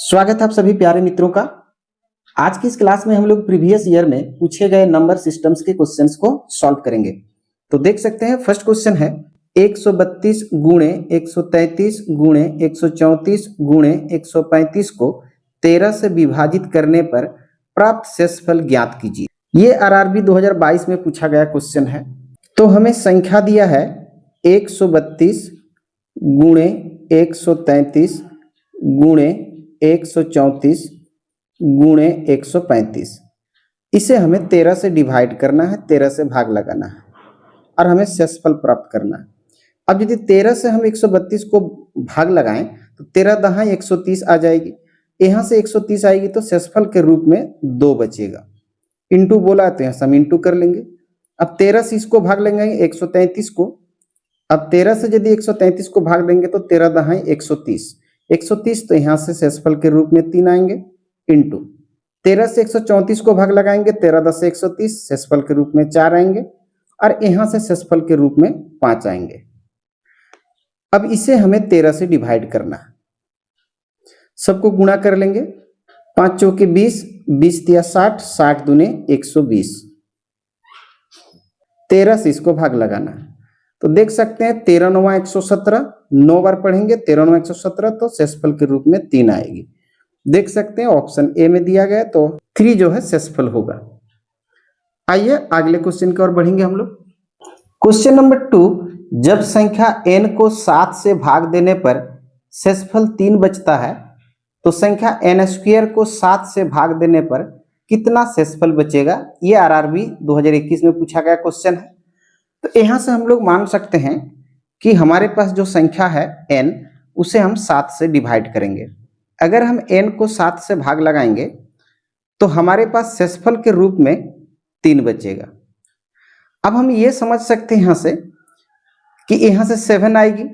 स्वागत है आप सभी प्यारे मित्रों का। आज की इस क्लास में हम लोग प्रीवियस ईयर में पूछे गए नंबर सिस्टम्स के क्वेश्चंस को सॉल्व करेंगे। तो देख सकते हैं फर्स्ट क्वेश्चन है 132 गुणे 133 गुणे 134 गुणे 135 को 13 से विभाजित करने पर प्राप्त शेषफल ज्ञात कीजिए। ये आरआरबी 2022 में पूछा गया क्वेश्चन है। तो हमें संख्या दिया है 132 गुणे 133 गुणे 134 गुणे 135। इसे हमें 13 से डिवाइड करना है, 13 से भाग लगाना है और हमें शेषफल प्राप्त करना है। अब यदि 13 से हम 132 को भाग लगाएं तो 13 दहाई 130 आ जाएगी। यहाँ से 130 आएगी तो शेषफल के रूप में 2 बचेगा। इंटू बोला तो यहाँ से हम इंटू कर लेंगे। अब 13 से इसको भाग लेंगे 133 को। अब 13 से यदि 133 को भाग देंगे तो 13 दहाई 130, 130 तो यहाँ से शेषफल के रूप में 3 आएंगे। इंटू 13 से 134 को भाग लगाएंगे, 13 10 से 130, शेषफल के रूप में 4 आएंगे और यहाँ से शेषफल के रूप में 5 आएंगे। अब इसे हमें 13 से डिवाइड करना है। सबको गुणा कर लेंगे। 5 चौके 20, 20 तिया 60, 60 दूने 120। 13 से इसको भाग लगाना है तो देख सकते हैं 13 9 117, 9 बार पढ़ेंगे 13 9 117 तो शेषफल के रूप में 3 आएगी। देख सकते हैं ऑप्शन ए में दिया गया तो 3 जो है शेषफल होगा। आइए अगले क्वेश्चन की ओर बढ़ेंगे हम लोग। क्वेश्चन नंबर 2, जब संख्या n को 7 से भाग देने पर शेषफल 3 बचता है तो संख्या n स्क्वायर को 7 से भाग देने पर कितना शेषफल बचेगा। ये आरआरबी 2021 में पूछा गया क्वेश्चन है। तो यहाँ से हम लोग मान सकते हैं कि हमारे पास जो संख्या है n, उसे हम 7 से डिवाइड करेंगे। अगर हम n को 7 से भाग लगाएंगे तो हमारे पास शेषफल के रूप में 3 बचेगा। अब हम ये समझ सकते हैं यहाँ से कि यहाँ से 7 आएगी।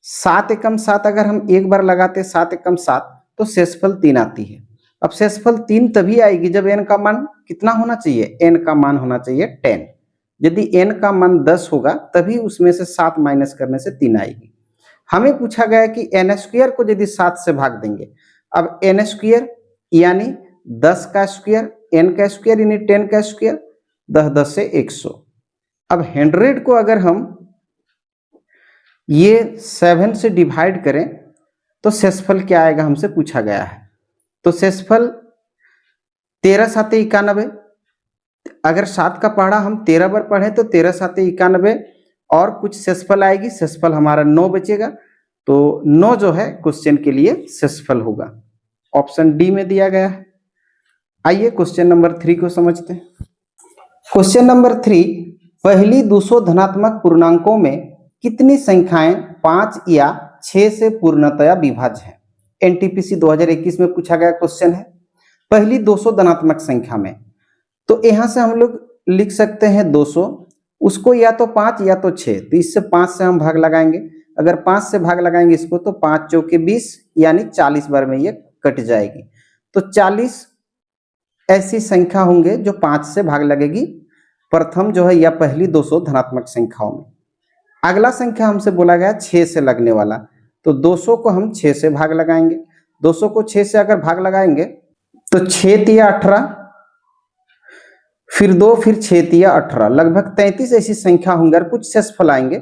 7 एकम 7 अगर हम एक बार लगाते 7 एकम 7 तो शेषफल 3 आती है। अब शेषफल 3 तभी आएगी जब n का मान कितना होना चाहिए, n का मान होना चाहिए 10। यदि n का मान 10 होगा तभी उसमें से 7 माइनस करने से 3 आएगी। हमें पूछा गया कि n स्क्वायर को यदि 7 से भाग देंगे। अब n स्क्वायर यानी 10 का स्क्वायर, n का स्क्वायर यानी 10 का स्क्वायर, 10 10 से 100। अब 100 को अगर हम ये 7 से डिवाइड करें तो शेषफल क्या आएगा हमसे पूछा गया है। तो शेषफल 13 7 91। अगर 7 का पढ़ा हम 13 बार पढ़े तो 13 7 91 और कुछ शेषफल आएगी। शेषफल हमारा 9 बचेगा तो 9 जो है क्वेश्चन के लिए शेषफल होगा। ऑप्शन डी में दिया गया है। आइए क्वेश्चन नंबर 3 को समझते हैं। क्वेश्चन नंबर 3, पहली 200 धनात्मक पूर्णांकों में कितनी संख्याएं 5 या 6 से पूर्णतया विभाज्य है। एनटीपीसी 2021 में पूछा गया क्वेश्चन है। पहली 200 धनात्मक संख्या में तो यहाँ से हम लोग लिख सकते हैं 200, उसको या तो 5 या तो 6, तो इससे 5 से हम भाग लगाएंगे। अगर 5 से भाग लगाएंगे इसको तो 5 चौके 20 यानी 40 बार में ये कट जाएगी। तो 40 ऐसी संख्या होंगे जो 5 से भाग लगेगी प्रथम जो है या पहली 200 धनात्मक संख्याओं में। अगला संख्या हमसे बोला गया 6 से लगने वाला, तो 200 को हम 6 से भाग लगाएंगे। 200 को 6 से अगर भाग लगाएंगे तो 6 तिया 18, फिर 2, फिर 6 तिया 18, लगभग 33 ऐसी संख्या होंगे और कुछ शेषफल आएंगे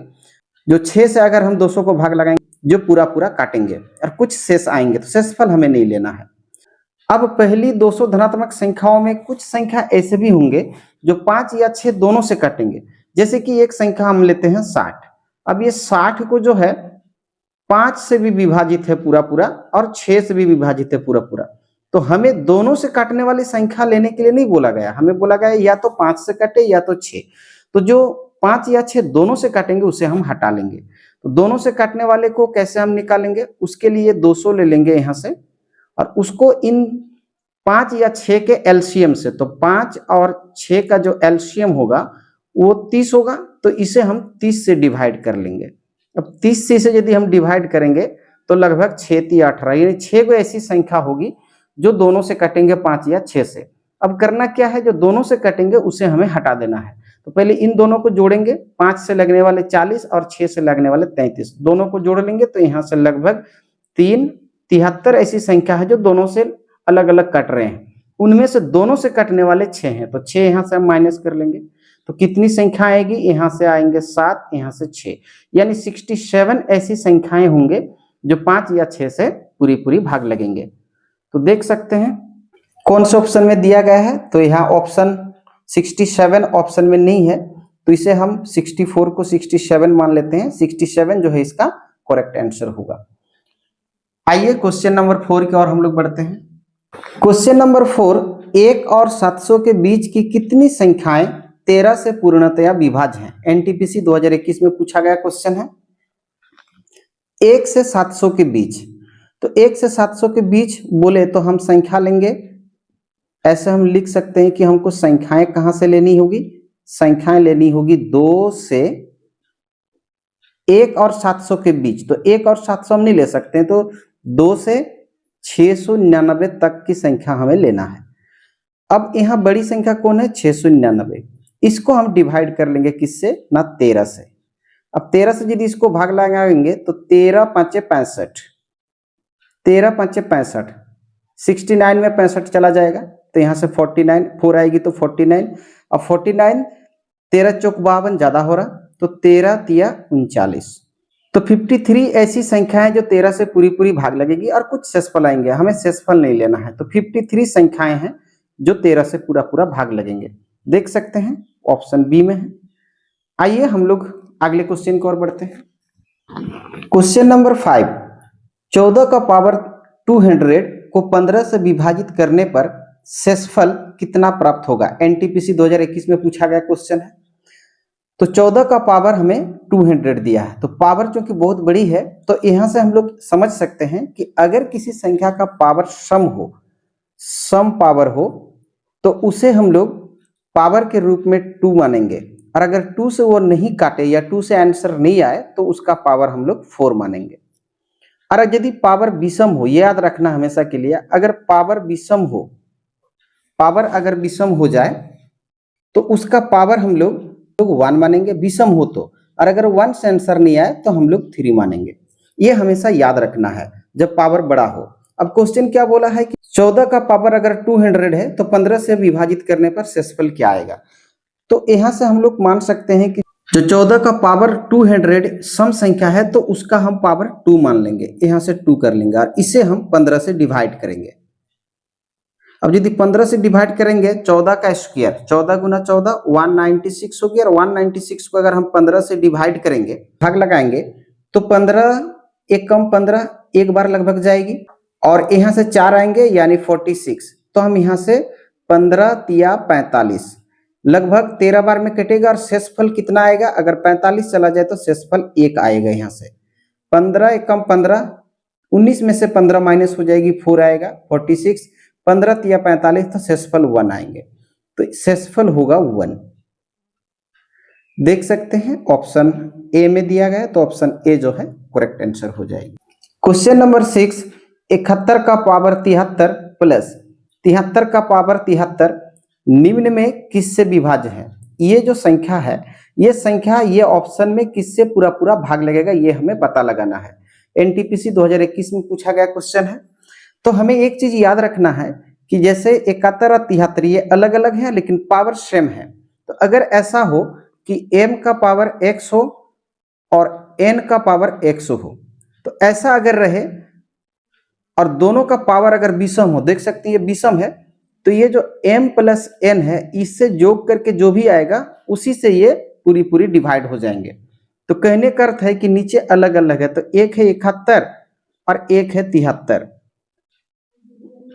जो 6 से अगर हम 200 को भाग लगाएंगे जो पूरा पूरा काटेंगे और कुछ शेष आएंगे, तो शेषफल हमें नहीं लेना है। अब पहली 200 धनात्मक संख्याओं में कुछ संख्या ऐसे भी होंगे जो 5 या 6 दोनों से काटेंगे। जैसे कि एक संख्या हम लेते हैं 60। अब ये 60 को जो है 5 से भी विभाजित है पूरा पूरा और 6 से भी विभाजित है पूरा पूरा। तो हमें दोनों से काटने वाली संख्या लेने के लिए नहीं बोला गया, हमें बोला गया या तो 5 से कटे या तो 6। तो जो 5 या 6 दोनों से काटेंगे उसे हम हटा लेंगे। तो दोनों से काटने वाले को कैसे हम निकालेंगे, उसके लिए 200 ले लेंगे यहाँ से और उसको इन 5 या 6 के एलसीएम से, तो 5 और 6 का जो एलसीएम होगा वो 30 होगा, तो इसे हम 30 से डिवाइड कर लेंगे। अब 30 से इसे यदि हम डिवाइड करेंगे तो लगभग 6 तिया 18 यानी 6 को ऐसी संख्या होगी जो दोनों से कटेंगे 5 या 6 से। अब करना क्या है, जो दोनों से कटेंगे उसे हमें हटा देना है। तो पहले इन दोनों को जोड़ेंगे, 5 से लगने वाले 40 और 6 से लगने वाले 33, दोनों को जोड़ लेंगे तो यहाँ से लगभग 3 73 ऐसी संख्या है जो दोनों से अलग अलग कट रहे हैं, उनमें से दोनों से कटने वाले 6 हैं, तो 6 यहां से हम माइनस कर लेंगे, तो कितनी संख्या आएगी, यहां से आएंगे 7, यहां से 6, यानी 67 ऐसी संख्याएं होंगे जो 5 या 6 से पूरी पूरी भाग लगेंगे। तो देख सकते हैं कौन से ऑप्शन में दिया गया है, तो यहाँ ऑप्शन 67 ऑप्शन में नहीं है, तो इसे हम 64 को 67 मान लेते हैं, 67 जो है इसका करेक्ट आंसर होगा। आइए क्वेश्चन नंबर 4 की ओर हम लोग बढ़ते हैं। क्वेश्चन नंबर 4, 1 और 700 के बीच की कितनी संख्याएं 13 से पूर्णतया विभाज्य हैं? एनटीपीसी 2021 में पूछा गया क्वेश्चन है। 1 से 700 के बीच, तो 1 से 700 के बीच बोले तो हम संख्या लेंगे, ऐसे हम लिख सकते हैं कि हमको संख्याएं कहां से लेनी होगी, संख्याएं लेनी होगी 2 से 1 और 700 के बीच, तो 1 और 700 हम नहीं ले सकते हैं, तो 2 से 699 तक की संख्या हमें लेना है। अब यहाँ बड़ी संख्या कौन है, 699, इसको हम डिवाइड कर लेंगे किससे ना 13 से। अब 13 से यदि इसको भाग लगाएंगे तो 13 5 65, 13 5 65, 69 में 65 चला जाएगा, तो यहाँ से 49 4 आएगी तो 49, अब 49 13 चौक 52 ज्यादा हो रहा, तो 13 तिया 39, तो 53 ऐसी संख्याएं जो 13 से पूरी पूरी भाग लगेगी और कुछ शेषफल आएंगे, हमें शेषफल नहीं लेना है, तो 53 संख्याएं हैं जो 13 से पूरा पूरा भाग लगेंगे। देख सकते हैं ऑप्शन बी में है। आइए हम लोग अगले क्वेश्चन की ओर बढ़ते हैं। क्वेश्चन नंबर 5, 14 का पावर 200 को 15 से विभाजित करने पर शेषफल कितना प्राप्त होगा? एनटीपीसी 2021 में पूछा गया क्वेश्चन है। तो 14 का पावर हमें 200 दिया है, तो पावर चूंकि बहुत बड़ी है, तो यहां से हम लोग समझ सकते हैं कि अगर किसी संख्या का पावर सम पावर हो, तो उसे हम लोग पावर के रूप में 2 मानेंगे, और अगर 2 से वो नहीं काटे या 2 से आंसर नहीं आए तो उसका पावर हम लोग 4 मानेंगे। और यदि पावर विषम हो, ये याद रखना हमेशा के लिए, अगर पावर विषम हो, पावर अगर विषम हो जाए तो उसका पावर हम लोग 1 मानेंगे, विषम हो तो, और अगर 1 से आंसर नहीं आए तो हम लोग 3 मानेंगे। ये हमेशा याद रखना है जब पावर बड़ा हो। अब क्वेश्चन क्या बोला है कि 14 का पावर अगर 200 है तो 15 से विभाजित करने पर शेषफल क्या आएगा? तो यहां से हम लोग मान सकते हैं कि जो 14 का पावर 200 सम संख्या है, तो उसका हम पावर 2 मान लेंगे, यहां से 2 कर लेंगे, और इसे हम 15 से डिवाइड करेंगे। अब यदि 15 से डिवाइड करेंगे, 14 का स्क्वायर, 14 गुना 14 196 हो गया, और 196 को अगर हम 15 से डिवाइड करेंगे, भाग लगाएंगे, तो 15 एक कम 15 एक बार लगभग जाएगी, और यहाँ से 4 आएंगे यानी 46, तो हम यहाँ से 15 तिया 45 लगभग 13 बार में कटेगा, और शेषफल कितना आएगा? अगर 45 चला जाए तो शेषफल 1 आएगा। यहाँ से 15 एक कम 15, 19 में से 15 माइनस हो जाएगी, 4 आएगा, 46, 15 तिया 45, तो शेषफल 1 आएंगे, तो शेषफल होगा 1। देख सकते हैं ऑप्शन ए में दिया गया है, तो ऑप्शन ए जो है करेक्ट आंसर हो जाएगी। क्वेश्चन नंबर 6, 71 का पावर 73 प्लस 73 का पावर 73 निम्न में किससे विभाज्य है? ये जो संख्या है, ये संख्या ये ऑप्शन में किससे पूरा पूरा भाग लगेगा, ये हमें पता लगाना है। एनटीपीसी 2021 में पूछा गया क्वेश्चन है। तो हमें एक चीज याद रखना है कि जैसे 71 और 73 ये अलग अलग है लेकिन पावर सेम है, तो अगर ऐसा हो कि m का पावर x हो और n का पावर x हो, तो ऐसा अगर रहे और दोनों का पावर अगर विषम हो, देख सकते हैं ये विषम है, तो ये जो m प्लस n है, इससे जोड़ करके जो भी आएगा उसी से ये पूरी पूरी डिवाइड हो जाएंगे। तो कहने का अर्थ है कि नीचे अलग अलग है, तो एक है 71 और एक है 73।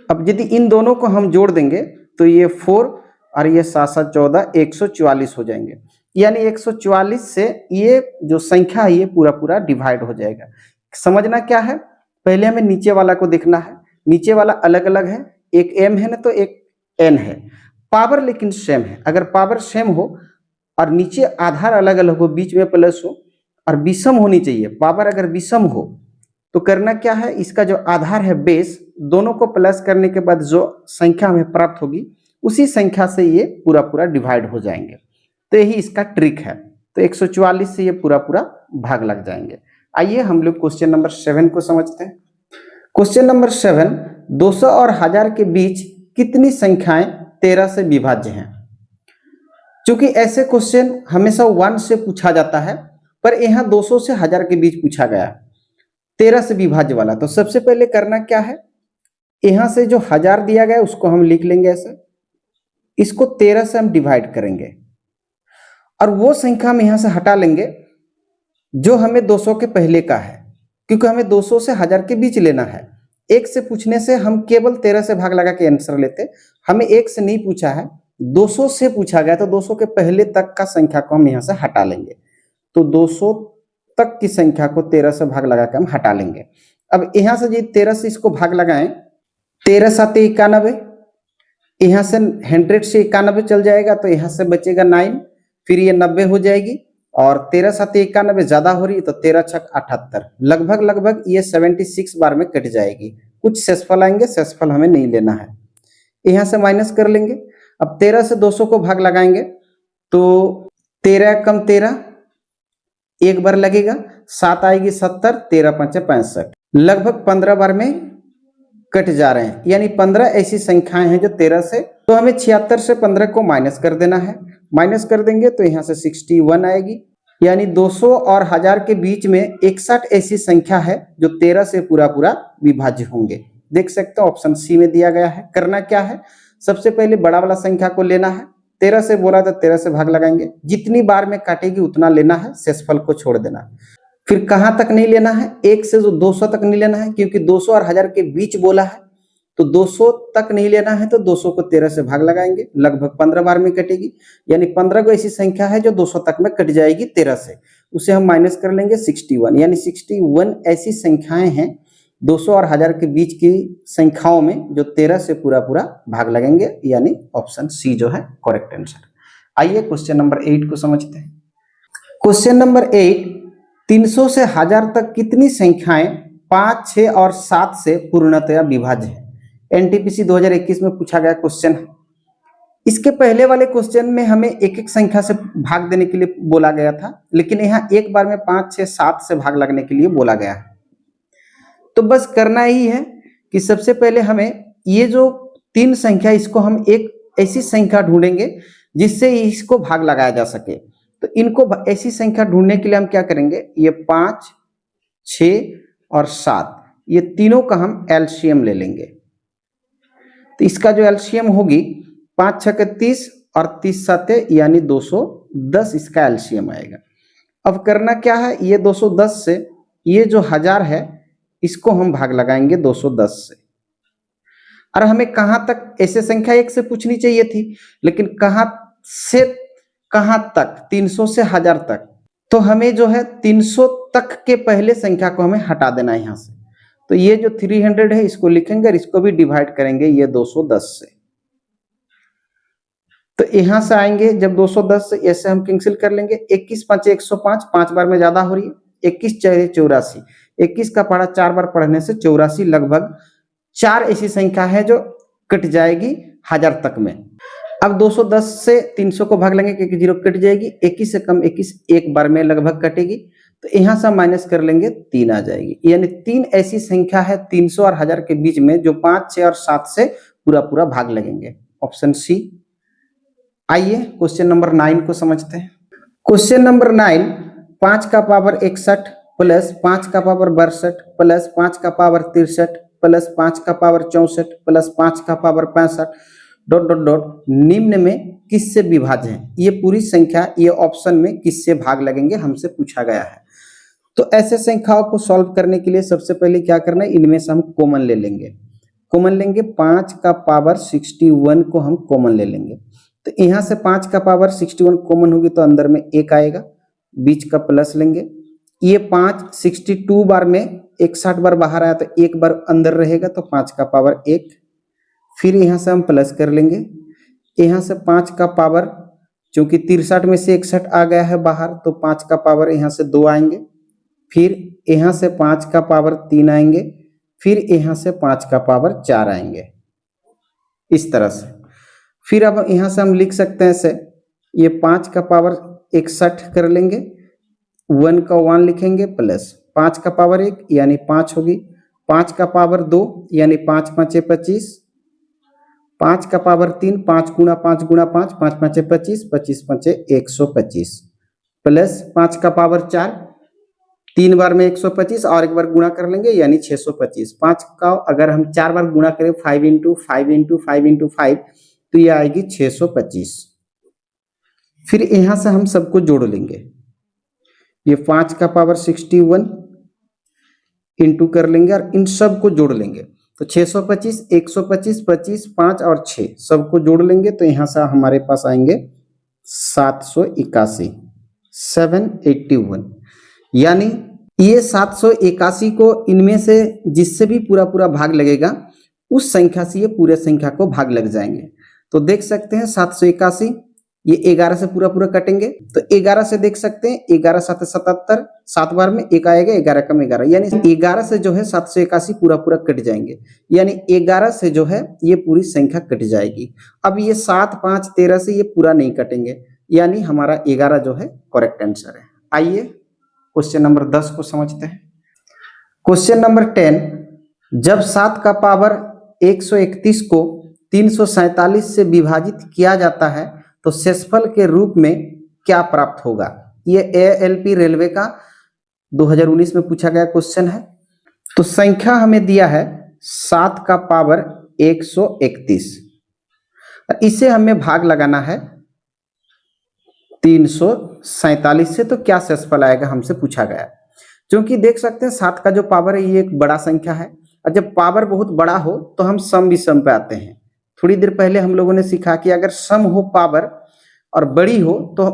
अब यदि इन दोनों को हम जोड़ देंगे तो ये 4 और ये 7 7 14 144 हो जाएंगे, यानी 144 से ये जो संख्या है ये पूरा पूरा डिवाइड हो जाएगा। समझना क्या है, पहले हमें नीचे वाला को देखना है, नीचे वाला अलग अलग है, एक m है ना तो एक n है, पावर लेकिन सेम है। अगर पावर सेम हो और नीचे आधार अलग अलग हो, बीच में प्लस हो और विषम होनी चाहिए, पावर अगर विषम हो तो करना क्या है, इसका जो आधार है बेस, दोनों को प्लस करने के बाद जो संख्या हमें प्राप्त होगी उसी संख्या से ये पूरा पूरा डिवाइड हो जाएंगे। तो यही इसका ट्रिक है। तो 144 से ये पूरा पूरा भाग लग जाएंगे। आइए हम लोग क्वेश्चन नंबर 7 को समझते हैं। क्वेश्चन नंबर 7, 200 और 1000 के बीच कितनी संख्याएं 13 से विभाज्य हैं? क्योंकि ऐसे क्वेश्चन हमेशा 1 से पूछा जाता है, पर यहाँ 200 से 1000 के बीच पूछा गया 13 से विभाज्य वाला। तो सबसे पहले करना क्या है, यहाँ से जो 1000 दिया गया उसको हम लिख लेंगे ऐसे, इसको 13 से हम डिवाइड करेंगे और वो संख्या हम यहाँ से हटा लेंगे जो हमें 200 के पहले का है, क्योंकि हमें 200 से 1000 के बीच लेना है। 1 से पूछने से हम केवल 13 से भाग लगा के आंसर लेते, हमें 1 से नहीं पूछा है, 200 से पूछा गया, तो 200 के पहले तक का संख्या को हम यहाँ से हटा लेंगे। तो 200 तक की संख्या को 13 से भाग लगा के हम हटा लेंगे। अब यहाँ से यदि 13 से इसको भाग लगाएं, 13 7 91, यहाँ से 100 से 91 चल जाएगा, तो यहाँ से बचेगा 9, फिर ये 90 हो जाएगी, और 13 7 91 ज्यादा हो रही है तो 13 6 78, लगभग ये 76 बार में कट जाएगी। कुछ शेषफल आएंगे, शेषफल हमें नहीं लेना है, यहाँ से माइनस कर लेंगे। अब 13 से 200 को भाग लगाएंगे तो 13 कम 13 एक बार लगेगा, 7 आएगी 70, 13 5 65, लगभग 15 बार में कट जा रहे हैं, यानी 15 ऐसी संख्याएं हैं जो 13 से, तो हमें 76 से 15 को माइनस कर देना है। माइनस कर देंगे तो यहाँ से 61 आएगी, यानी 200 और 1000 के बीच में 61 ऐसी संख्या है जो 13 से पूरा विभाज्य होंगे। देख सकते हो ऑप्शन सी में दिया गया है। करना क्या है, सबसे पहले बड़ा वाला संख्या को लेना है, 13 से बोला तो 13 से भाग लगाएंगे, जितनी बार में काटेगी उतना लेना है, शेषफल को छोड़ देना है। फिर कहाँ तक नहीं लेना है, 1 से 200 तक नहीं लेना है, क्योंकि 200 और 1000 के बीच बोला है, तो 200 तक नहीं लेना है, तो 200 को 13 से भाग लगाएंगे, लगभग 15 बार में कटेगी, यानी 15 को ऐसी संख्या है जो 200 तक में कट जाएगी 13 से, उसे हम माइनस कर लेंगे 61, यानी 61 ऐसी संख्याएं हैं 200 और 1000 के बीच की संख्याओं में जो 13 से पूरा भाग लगेंगे, यानी ऑप्शन सी जो है करेक्ट आंसर। आइए क्वेश्चन नंबर 8 को समझते हैं। क्वेश्चन नंबर 8, 300 से 1000 तक कितनी संख्याएं 5, 6 और 7 से पूर्णतया विभाज्य है? एनटीपीसी 2021 में पूछा गया क्वेश्चन है। इसके पहले वाले क्वेश्चन में हमें एक एक संख्या से भाग देने के लिए बोला गया था, लेकिन यहाँ एक बार में 5, 6, 7 से भाग लगने के लिए बोला गया है। तो बस करना ही है कि सबसे पहले हमें ये जो 3 संख्या, इसको हम एक ऐसी संख्या ढूंढेंगे जिससे इसको भाग लगाया जा सके। तो इनको ऐसी संख्या ढूंढने के लिए हम क्या करेंगे, ये 5, 6 और 7, ये तीनों का हम एलसीएम ले लेंगे। तो इसका जो एलसीएम होगी 5 6 30 और 30 7 यानी 210, इसका एलसीएम आएगा। अब करना क्या है, ये 210 से ये जो 1000 है इसको हम भाग लगाएंगे 210 से। और हमें कहां तक, ऐसे संख्या 1 से पूछनी चाहिए थी, लेकिन कहां से कहां तक, 300 से 1000 तक, तो हमें जो है 300 तक के पहले संख्या को हमें हटा देना है यहाँ से। तो ये जो 300 है इसको लिखेंगे और इसको भी डिवाइड करेंगे ये 210 से। तो यहां से आएंगे जब 210 से, ऐसे हम कैंसिल कर लेंगे, 21 5 105, 5 बार में ज्यादा हो रही है, 21 4 84, 21 का पढ़ा 4 बार पढ़ने से 84, लगभग 4 ऐसी संख्या है जो कट जाएगी 1000 तक में। अब 210 से 300 को भाग लेंगे क्योंकि 0 कट जाएगी, 21 से कम 21 एक बार में लगभग कटेगी, तो यहां से माइनस कर लेंगे 3 आ जाएगी, यानी 3 ऐसी संख्या है 300 और 1000 के बीच में जो 5, 6 और 7 से पूरा भाग लगेंगे, ऑप्शन सी। आइए क्वेश्चन नंबर 9 को समझते हैं। क्वेश्चन नंबर 9, 5 का पावर 61 प्लस 5 का पावर 62 प्लस 5 का पावर 63 प्लस 5 का पावर 64 प्लस 5 का पावर 65 ... निम्न में किससे विभाज्य है? ये पूरी संख्या ये ऑप्शन में किससे भाग लगेंगे हमसे पूछा गया है। तो ऐसे संख्याओं को सॉल्व करने के लिए सबसे पहले क्या करना है, इनमें से हम कॉमन ले लेंगे। कॉमन लेंगे 5 का पावर 61 को हम कॉमन ले लेंगे। तो यहाँ से 5 का पावर 61 कॉमन होगी तो अंदर में 1 आएगा, बीच का प्लस लेंगे। ये 5 62 बार में 61 बार बाहर आया तो 1 बार अंदर रहेगा, तो 5 का पावर 1, फिर यहाँ से हम प्लस कर लेंगे। यहाँ से 5 का पावर, चूंकि 63 में से 61 आ गया है बाहर, तो 5 का पावर यहाँ से 2 आएंगे, फिर यहाँ से 5 का पावर 3 आएंगे, फिर यहाँ से 5 का पावर 4 आएंगे, इस तरह से। फिर अब यहाँ से हम लिख सकते हैं से, ये 5 का पावर 61 कर लेंगे, 1 का 1 लिखेंगे, प्लस 5 का पावर 1 यानी 5 होगी, 5 का पावर 2 यानी 5 5 25, 5 का पावर 3, 5 गुणा 5 गुणा 5, 5 5 25, 25 5 125, प्लस 5 का पावर 4, 3 बार में 125 और एक बार गुणा कर लेंगे यानी 625। 5 का अगर हम 4 बार गुणा करें 5 इंटू 5 इंटू 5 इंटू 5 तो ये आएगी 625। फिर यहां से हम सबको जोड़ लेंगे, ये 5 का पावर 61 इंटू कर लेंगे और इन सब को जोड़ लेंगे तो 625, 125, 25, 5 और 6 सबको जोड़ लेंगे तो यहां से हमारे पास आएंगे 781, 781। यानी ये 781 को इनमें से जिससे भी पूरा पूरा भाग लगेगा उस संख्या से ये पूरे संख्या को भाग लग जाएंगे। तो देख सकते हैं 781 ये 11 से पूरा पूरा कटेंगे तो 11 से देख सकते हैं 11 7 77, 7 बार में 1 आएगा, 11 कम 11 यानी 11 से जो है 781 पूरा पूरा कट जाएंगे, यानी 11 से जो है ये पूरी संख्या कट जाएगी। अब ये 7 5 13 से ये पूरा नहीं कटेंगे, यानी हमारा 11 जो है करेक्ट आंसर है। आइए क्वेश्चन नंबर 10 को समझते हैं। क्वेश्चन नंबर 10, जब 7 का पावर 131 को 347 से विभाजित किया जाता है तो शेषफल के रूप में क्या प्राप्त होगा। ये ALP रेलवे का 2019 में पूछा गया क्वेश्चन है। तो संख्या हमें दिया है 7 का पावर 131, इसे हमें भाग लगाना है 347 से, तो क्या शेषफल आएगा हमसे पूछा गया। क्योंकि देख सकते हैं 7 का जो पावर है ये एक बड़ा संख्या है और जब पावर बहुत बड़ा हो तो हम सम विषम पे आते हैं। थोड़ी देर पहले हम लोगों ने सीखा कि अगर सम हो पावर और बड़ी हो तो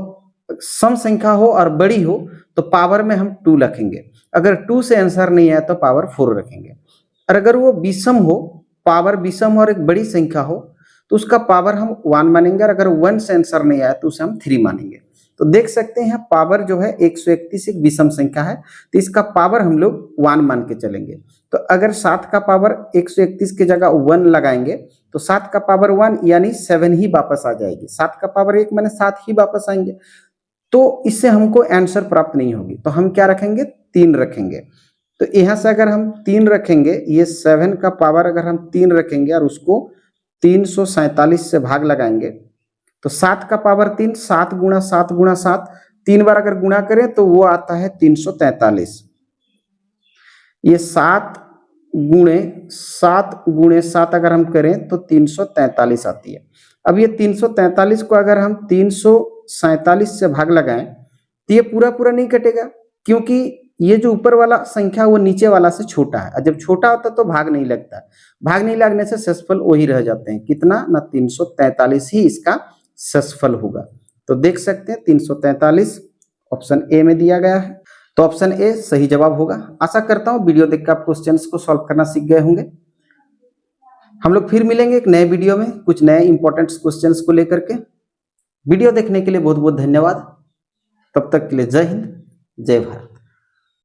सम संख्या हो और बड़ी हो तो पावर में हम 2 रखेंगे, अगर 2 से आंसर नहीं आया तो पावर 4 रखेंगे। और अगर वो विषम हो, पावर विषम और एक बड़ी संख्या हो तो उसका पावर हम 1 मानेंगे, और अगर 1 से आंसर नहीं आया तो उसे हम 3 मानेंगे। तो देख सकते हैं पावर जो है 131 एक विषम संख्या है तो इसका पावर हम लोग 1 मान के चलेंगे। तो अगर 7 का पावर 131 की जगह 1 लगाएंगे तो 7 का पावर 1 यानी 7 ही वापस आ जाएगी, 7 का पावर 1 माने 7 ही वापस आएंगे, तो इससे हमको आंसर प्राप्त नहीं होगी। तो हम क्या रखेंगे, 3 रखेंगे। तो यहाँ से अगर हम 3 रखेंगे, ये 7 का पावर अगर हम 3 रखेंगे और उसको 347 से भाग लगाएंगे तो 7 का पावर 3, 7 गुणा 7 गुणा 7, 3 बार अगर गुणा करें तो वो आता है 343। ये 7 गुणे 7 अगर हम करें तो 343 आती है। अब ये 343 को अगर हम 347 से भाग लगाएं तो ये पूरा पूरा नहीं कटेगा, क्योंकि ये जो ऊपर वाला संख्या वो नीचे वाला से छोटा है, और जब छोटा होता तो भाग नहीं लगता, भाग नहीं लगने से शेषफल वही रह जाते हैं, कितना ना 343 ही इसका शेषफल होगा। तो देख सकते हैं 343 ऑप्शन ए में दिया गया है, तो ऑप्शन ए सही जवाब होगा। आशा करता हूं वीडियो देखकर आप क्वेश्चंस को सॉल्व करना सीख गए होंगे। हम लोग फिर मिलेंगे एक नए वीडियो में कुछ नए इंपॉर्टेंट क्वेश्चंस को लेकर के। वीडियो देखने के लिए बहुत बहुत धन्यवाद। तब तक के लिए जय हिंद, जय भारत।